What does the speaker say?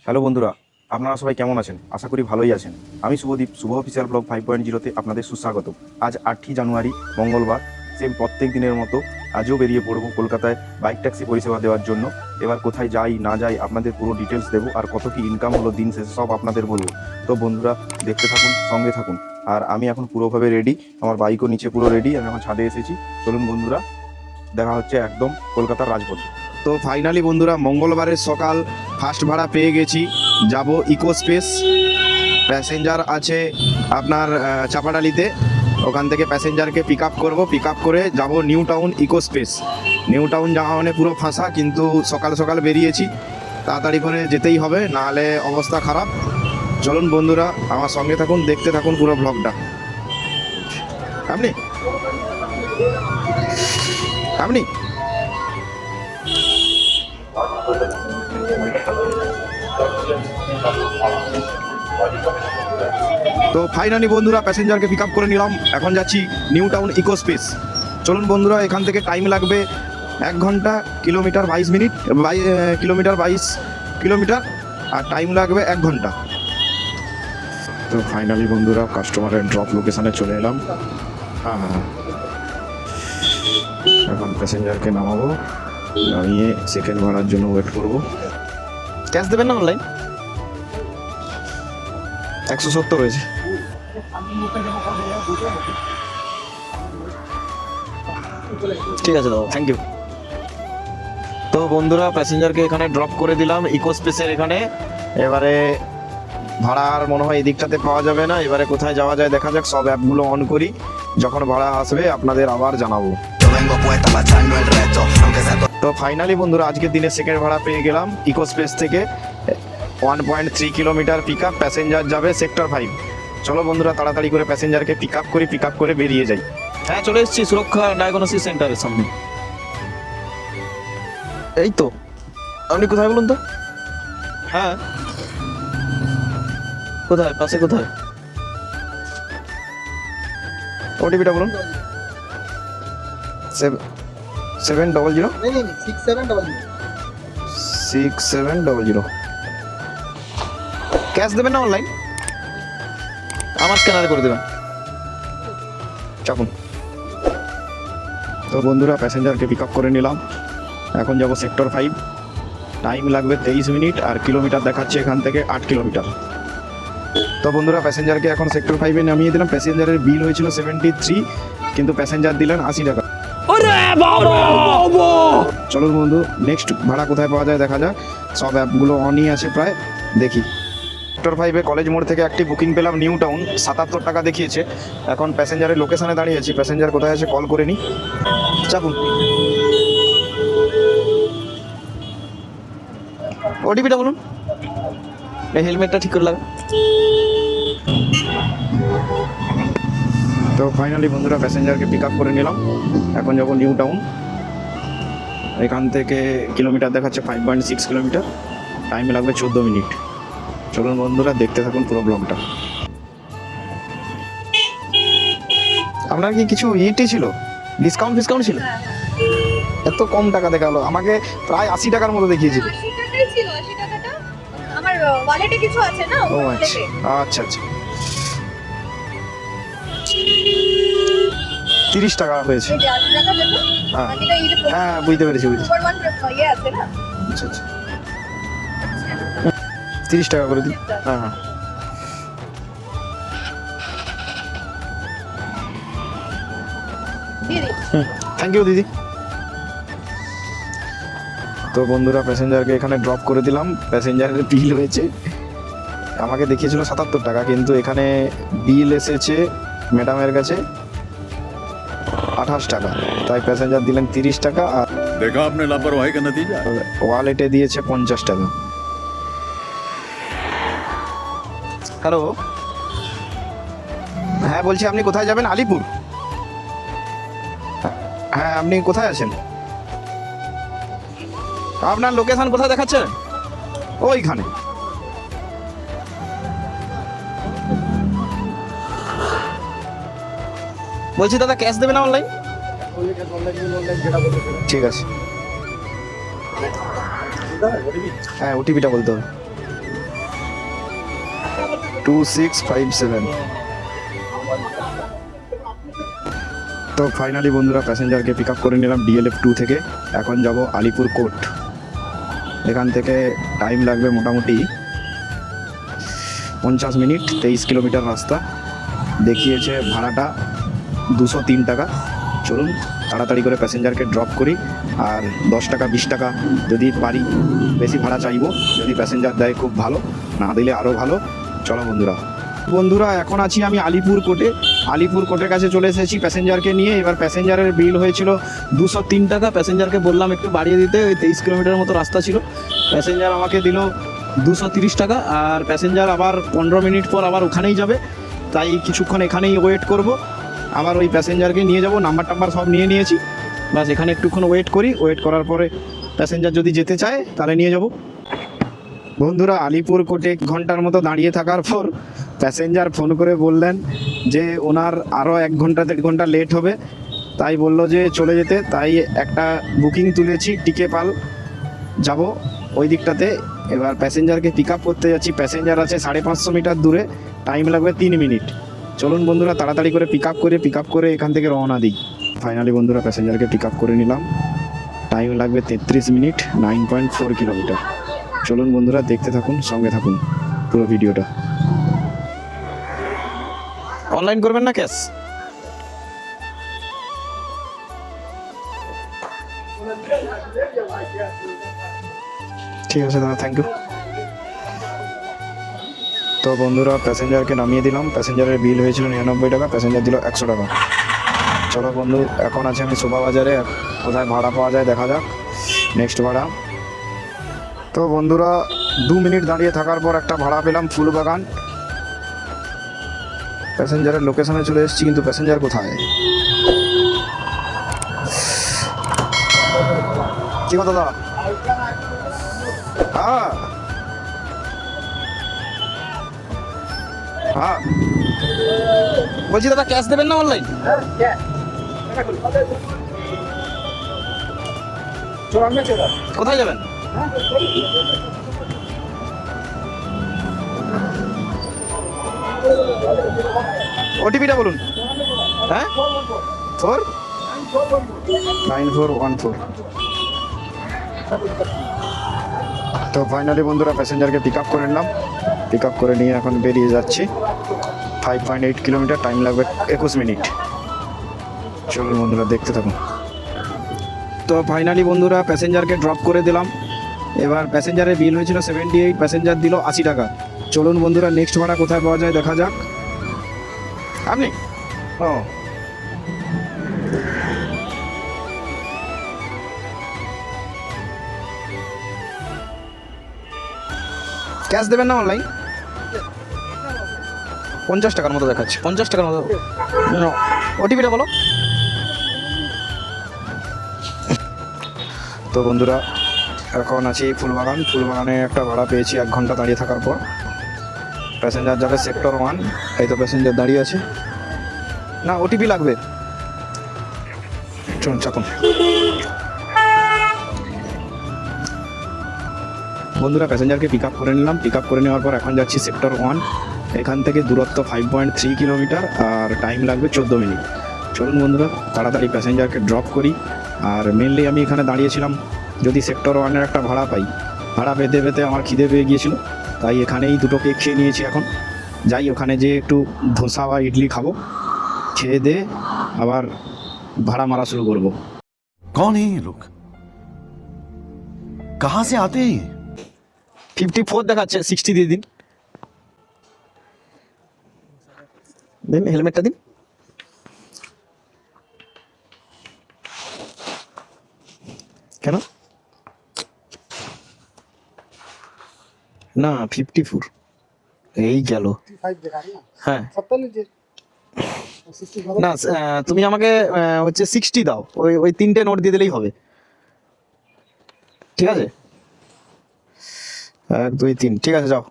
Hello বন্ধুরা, আপনারা সবাই কেমন আছেন? আশা করি ভালোই আছেন। আমি শুভদীপ, শুভ অফিসিয়াল ব্লগ 5.0-তে আপনাদের সুস্বাগত। আজ 8ই জানুয়ারি মঙ্গলবার। সেম প্রত্যেক দিনের মতো আজও বেরিয়ে পড়ব কলকাতায় বাইক ট্যাক্সি পরিষেবা দেওয়ার জন্য। এবার কোথায় যাই না যাই আপনাদের পুরো ডিটেলস দেবো, আর কত কি ইনকাম হলো দিন শেষে সব আপনাদের বলবো। তো বন্ধুরা দেখতে থাকুন, সঙ্গে থাকুন। আর আমি এখন পুরোভাবে রেডি, আমার বাইকও নিচে পুরো রেডি, আমি এখন ছাদে এসেছি। চলুন বন্ধুরা, দেখা হচ্ছে একদম কলকাতার রাজপথে। তো ফাইনালি বন্ধুরা, মঙ্গলবারের সকাল ফার্স্ট ভাড়া পেয়ে গেছি, যাব ইকো স্পেস। প্যাসেঞ্জার আছে আপনার চাপাডালিতে, ওখান থেকে প্যাসেঞ্জারকে পিক আপ করবো, পিক আপ করে যাব new town eco space. New town যাওয়া মানে পুরো ফাঁসা, কিন্তু সকাল সকাল বেরিয়েছি, তাড়াতাড়ি করে যেতেই হবে, নাহলে অবস্থা খারাপ। চলুন বন্ধুরা, আমার সঙ্গে থাকুন, দেখতে থাকুন পুরো ব্লগটা। আপনি আপনি তো ফাইনালি বন্ধুরা প্যাসেঞ্জারকে পিক আপ করে নিলাম, এখন যাচ্ছি নিউ টাউন ইকো স্পেস। চলুন বন্ধুরা, এখান থেকে টাইম লাগবে 1 ঘন্টা, কিলোমিটার 22 মিনিট, কিলোমিটার 22 কিলোমিটার, আর টাইম লাগবে 1 ঘন্টা। তো ফাইনালি বন্ধুরা কাস্টমারের ড্রপ লোকেশানে চলে এলাম। হ্যাঁ, এখন প্যাসেঞ্জারকে নামাবো, নামিয়ে সেকেন্ড ভাড়ার জন্য ওয়েট করবো। ক্যাশ দেবেন না অনলাইন? 170 রয়েছে। ঠিক আছে দাদা, থ্যাংক ইউ। তো বন্ধুরা প্যাসেঞ্জারকে এখানে ড্রপ করে দিলাম ইকো স্পেসের এখানে। এবারে ভাড়া আর মনে হয় এই দিকটাতে পাওয়া যাবে না, এবারে কোথায় যাওয়া যায় দেখা যাক। সব অ্যাপগুলো অন করি, যখন ভাড়া আসবে আপনাদের আবার জানাবো। তো ফাইনালি বন্ধুরা আজকের দিনে সেকেন্ড ভাড়া পেয়ে গেলাম ইকো স্পেস থেকে। 1.3 কিলোমিটার পিক আপ, প্যাসেঞ্জার যাবে সেক্টর 5। চলো বন্ধুরা তাড়াতাড়ি করে প্যাসেঞ্জারকে পিক আপ করি, পিক আপ করে বেরিয়ে যাই। হ্যাঁ, চলে এসেছি সুরক্ষা ডায়াগনোসিস সেন্টারের সামনে। এই তো, আপনি কোথায় বলুন তো? হ্যাঁ, কোথায়? পাশে কোথায়? ওটিপিটা বলুন। 700 6700। ক্যাশ দেবেন না অনলাইন? আমার স্ক্যানারে করে দেবেন। চাপুন। তো বন্ধুরা প্যাসেঞ্জারকে পিক আপ করে নিলাম, এখন যাব সেক্টর 5। টাইম লাগবে 23 মিনিট, আর কিলোমিটার দেখাচ্ছে এখান থেকে 8 কিলোমিটার। তো বন্ধুরা প্যাসেঞ্জারকে এখন সেক্টর 5-এ নামিয়ে দিলাম। প্যাসেঞ্জারের বিল হয়েছিল 73, কিন্তু প্যাসেঞ্জার দিলেন 80 টাকা। চলো বন্ধু, নেক্সট ভাড়া কোথায় পাওয়া যায় দেখা যাক। সব অ্যাপগুলো অনই আছে প্রায়, দেখি। সেক্টর 5-এ কলেজ মোড় থেকে একটি বুকিং পেলাম নিউ টাউন, 77 টাকা দেখিয়েছে। এখন প্যাসেঞ্জারের লোকেশানে দাঁড়িয়ে আছি, প্যাসেঞ্জার কোথায় আছে কল করে নিই। চাপুন। ওটিপিটা বলুন। এই হেলমেটটা ঠিক করে লাগা। তো ফাইনালি বন্ধুরা প্যাসেঞ্জারকে পিক আপ করে নিলাম, এখন যাব নিউ টাউন। এখান থেকে কিলোমিটার দেখাচ্ছে 5.6 কিলোমিটার, টাইম লাগবে 14 মিনিট। চলুন বন্ধুরা দেখতে থাকুন পুরো ব্লগটা। আপনার কি কিছু ইটি ছিল, ডিসকাউন্ট ছিল? এত কম টাকা দেখালো, আমাকে প্রায় 80 টাকার মতো দেখিয়েছিল। 80 টাকাই ছিল, 80 টাকাটা আমার ওয়ালেটে কিছু আছে না, ও ওয়ালেটে। আচ্ছা আচ্ছা, 30 টাকা হয়েছে। এই যে 80 টাকা দেখো, হ্যাঁ। বাকিটা এই যে হ্যাঁ বুঝতে পেরেছি। সুপার ওয়ান ইয়ে আছে না। আচ্ছা আচ্ছা, 30 টাকা করে দিই। হ্যাঁ হ্যাঁ, দিয়ে দিই। থ্যাংক ইউ দিদি। তো বন্ধুরা প্যাসেঞ্জারকে এখানে ড্রপ করে দিলাম, প্যাসেঞ্জারের বিল হয়েছে, আমাকে দেখিয়েছিল 77 টাকা, কিন্তু এখানে বিল এসেছে ম্যাডামের কাছে 28 টাকা, তাই প্যাসেঞ্জার দিলেন 30 টাকা, আর देखा आपने लापरवाही का नतीजा। ওয়ালেটে দিয়েছে 50 টাকা। হ্যালো, হ্যাঁ বলছি আপনি কোথায় যাবেন? আলিপুর? হ্যাঁ, আপনি কোথায় আছেন? আপনার লোকেশন কোথায় দেখাচ্ছে? ওইখানে। বলছি দাদা, ক্যাশ দেবে না অনলাইন? ঠিক আছে, হ্যাঁ ওটিপিটা বলতে হবে। 2657। তো ফাইনালি বন্ধুরা প্যাসেঞ্জারকে পিক আপ করে নিলাম DLF 2 থেকে। এখন যাব আলিপুর কোর্ট। এখান থেকে টাইম লাগবে মোটামুটি 50 মিনিট, 23 কিলোমিটার রাস্তা। দেখিয়েছে ভাড়াটা 203 টাকা। চলুন তাড়াতাড়ি করে প্যাসেঞ্জারকে ড্রপ করি, আর 10 টাকা 20 টাকা যদি পারি বেশি ভাড়া চাইবো। যদি প্যাসেঞ্জার দেয় খুব ভালো, না দিলে আরও ভালো। চলো বন্ধুরা এখন আছি আমি আলিপুর কোর্টে। আলিপুর কোর্টের কাছে চলে এসেছি প্যাসেঞ্জারকে নিয়ে। এবার প্যাসেঞ্জারের বিল হয়েছিল 203 টাকা। প্যাসেঞ্জারকে বললাম একটু বাড়িয়ে দিতে, ওই 23 কিলোমিটার মতো রাস্তা ছিল। প্যাসেঞ্জার আমাকে দিল 230 টাকা। আর প্যাসেঞ্জার আবার 15 মিনিট পর আবার ওখানেই যাবে, তাই কিছুক্ষণ এখানেই ওয়েট করব। আবার ওই প্যাসেঞ্জারকে নিয়ে যাব, নাম্বার টাম্বার সব নিয়ে নিয়েছি। বাস এখানে একটুক্ষণ ওয়েট করি, ওয়েট করার পরে প্যাসেঞ্জার যদি যেতে চায় তাহলে নিয়ে যাব। বন্ধুরা আলিপুর কোর্টে 1 ঘন্টার মতো দাঁড়িয়ে থাকার পর প্যাসেঞ্জার ফোন করে বললেন যে ওনার আরও 1 ঘন্টা 1.5 ঘন্টা লেট হবে, তাই বলল যে চলে যেতে। তাই একটা বুকিং তুলেছি, টিকে পাল যাব ওই দিকটাতে। এবার প্যাসেঞ্জারকে পিক আপ করতে যাচ্ছি। প্যাসেঞ্জার আছে 550 মিটার দূরে, টাইম লাগবে 3 মিনিট। চলুন বন্ধুরা তাড়াতাড়ি করে পিক আপ করে এখান থেকে রওনা দিই। ফাইনালি বন্ধুরা প্যাসেঞ্জারকে পিক আপ করে নিলাম। টাইম লাগবে 33 মিনিট, 9.4 কিলোমিটার। চলুন বন্ধুরা দেখতে থাকুন, সঙ্গে থাকুন পুরো ভিডিওটা। অনলাইন করবেন না ক্যাশ? ঠিক আছে দাদা, থ্যাংক ইউ। তো বন্ধুরা প্যাসেঞ্জারকে নামিয়ে দিলাম। প্যাসেঞ্জারের বিল হয়েছিল 99 টাকা, প্যাসেঞ্জার দিল 100 টাকা। চলো বন্ধু এখন আছে আমি শোভা বাজারে, কোথায় ভাড়া পাওয়া যায় দেখা যাক, নেক্সট ভাড়া। তো বন্ধুরা 2 মিনিট দাঁড়িয়ে থাকার পর একটা ভাড়া পেলাম, ফুলবাগান। প্যাসেঞ্জারের লোকেশনে চলে এসেছি, কিন্তু প্যাসেঞ্জার কোথায়? কি কথা দাদা? হ্যাঁ হ্যাঁ বলছি দাদা ক্যাশ দেবেন না অনলাইন? কোথায় যাবেন? ওটিপিটা বলুন। হ্যাঁ 49414। তো ফাইনালি বন্ধুরা প্যাসেঞ্জারকে পিক আপ করে নিলাম। পিক আপ করে নিয়ে এখন বেরিয়ে যাচ্ছি। 5.8 কিলোমিটার, টাইম লাগবে 21 মিনিট। চলুন বন্ধুরা দেখতে থাকুন। তো ফাইনালি বন্ধুরা প্যাসেঞ্জারকে ড্রপ করে দিলাম। এবার প্যাসেঞ্জারের বিল হয়েছিল 78, প্যাসেঞ্জার দিল 80 টাকা। চলুন বন্ধুরা নেক্সট ভাড়া কোথায় পাওয়া যায় দেখা যাক। আপনি ও ক্যাশ দেবেন না অনলাইন? 50 টাকার মতো দেখাচ্ছে, 50 টাকার মতো। ওটিপিটা বলো। তো বন্ধুরা এখন আছি ফুলবাগান। ফুলবাগানে একটা ভাড়া পেয়েছি 1 ঘন্টা দাঁড়িয়ে থাকার পর। প্যাসেঞ্জার যাবে সেক্টর 1। এই তো প্যাসেঞ্জার দাঁড়িয়ে আছে। না ওটিপি লাগবে, চলুন চাপুন। বন্ধুরা প্যাসেঞ্জারকে পিক আপ করে নিলাম। পিক আপ করে নেওয়ার পর এখন যাচ্ছি সেক্টর 1। এখান থেকে দূরত্ব 5.3 কিলোমিটার, আর টাইম লাগবে 14 মিনিট। চলুন বন্ধুরা তাড়াতাড়ি প্যাসেঞ্জারকে ড্রপ করি। আর মেনলি আমি এখানে দাঁড়িয়েছিলাম যদি সেক্টর 1-এর একটা ভাড়া পাই। ভাড়া পেতে পেতে আমার খিদে পেয়ে গিয়েছিল, তাই এখানেই 2টো কেক খেয়ে নিয়েছি। এখন যাই ওখানে যেয়ে একটু ধোসা বা ইডলি খাবো, খেয়ে দিয়ে আবার ভাড়া মারা শুরু করবো। कौन है ये लोग? कहां से आते हैं ये? 54 দেখাচ্ছে, 60 দিয়ে দিন। দিন হেলমেটটা দিন। কেন না 54 এই গেল। হ্যাঁ না তুমি আমাকে হচ্ছে 60 দাও, ওই 3টে নোট দিয়ে দিলেই হবে। ঠিক আছে 1 2 3 ঠিক আছে যাও।